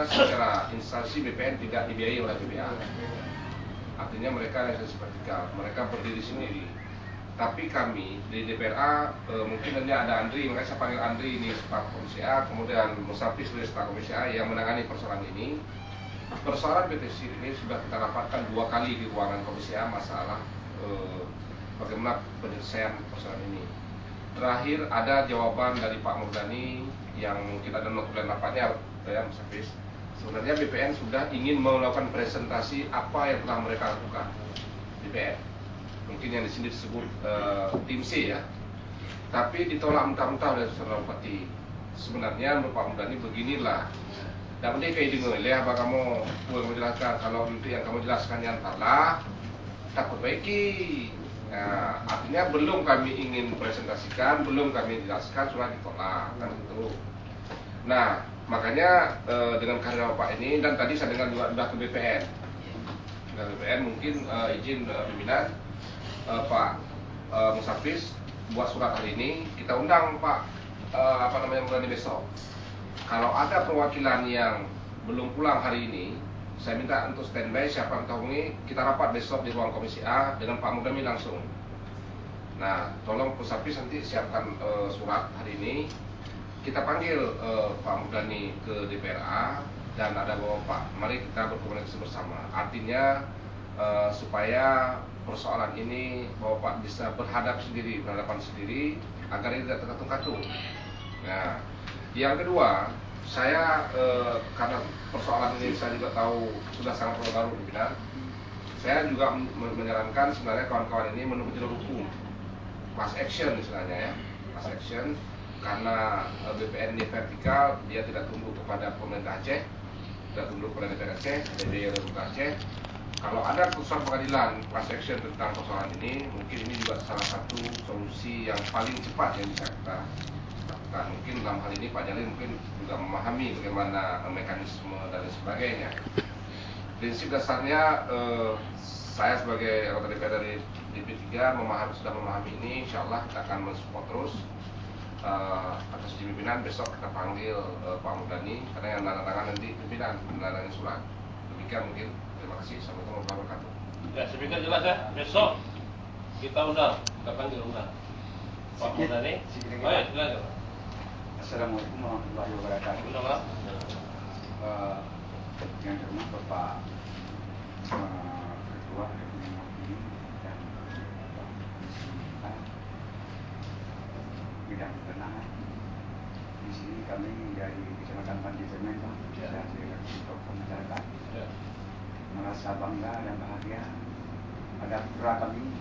secara instansi BPN tidak dibiayai oleh BPA. Artinya mereka yang vertikal, mereka berdiri sendiri. Tapi kami di DPRA mungkin nanti ada Andri, makanya saya panggil Andri ini staf Komisi A, kemudian Musafis dari staf Komisi A yang menangani persoalan ini. Persoalan PTC ini sudah kita rapatkan 2 kali di ruangan Komisi A masalah bagaimana penyelesaian persoalan ini. Terakhir ada jawaban dari Pak Murdani yang mungkin ada notulen rapatnya ya Musafis. Sebenarnya BPN sudah ingin melakukan presentasi apa yang telah mereka lakukan BPN. Mungkin yang di sini disebut tim C ya, tapi ditolak mentah-mentah oleh saudara Bupati. Sebenarnya menurut Pak Murdani beginilah, dan dia kayak dengar, lihat apa kamu jelaskan, kalau nanti yang kamu jelaskan yang salah, tak perbaiki. Nah, artinya belum kami ingin presentasikan, belum kami jelaskan, sudah ditolak kan itu. Nah, makanya dengan kehadiran Bapak ini, dan tadi saya dengar juga sudah ke BPN. Dengan BPN mungkin izin pimpinan Pak Musafis buat surat hari ini, kita undang Pak Murdani besok. Kalau ada perwakilan yang belum pulang hari ini, saya minta untuk standby, siapa yang menghubungi, kita rapat besok di ruang Komisi A dengan Pak Murdani langsung. Nah, tolong Musafis nanti siapkan surat hari ini, kita panggil Pak Murdani ke DPRA dan ada Bapak, mari kita berkomunikasi bersama. Artinya supaya persoalan ini Bapak bisa berhadapan sendiri agar ini tidak terkatung-katung. Nah, yang kedua, saya karena persoalan ini saya juga tahu sudah sangat baru pimpinan, saya juga menyarankan sebenarnya kawan-kawan ini menunggu jalur hukum, class action istilahnya ya, class action, karena BPN ini vertikal, dia tidak tunduk kepada pemerintah Aceh, tidak tunduk kepada DPR Aceh, DPR Aceh. Kalau ada putusan pengadilan class action tentang persoalan ini, mungkin ini juga salah satu solusi yang paling cepat yang bisa kita lakukan. Mungkin dalam hal ini Pak Jalil mungkin juga memahami bagaimana mekanisme dan sebagainya. Prinsip dasarnya saya sebagai anggota DPR dari DP3 sudah memahami ini. Insya Allah kita akan mensupport terus. Atas pimpinan besok kita panggil Pak Murdani karena yang tangan nanti pimpinan menandatangani surat. Demikian mungkin. Terima kasih. Assalamualaikum warahmatullahi wabarakatuh. Ya, speaker jelas ya. Besok kita undang, kita panggil undang Pak Murdani. Oh ya, silakan. Assalamualaikum warahmatullahi wabarakatuh. Yang terhormat Bapak Ketua ini dan Bapak bidang peternakan. Di sini kami dari Kecamatan Panjaitan, dan sebagai tokoh masyarakat merasa bangga dan bahagia ada putra kami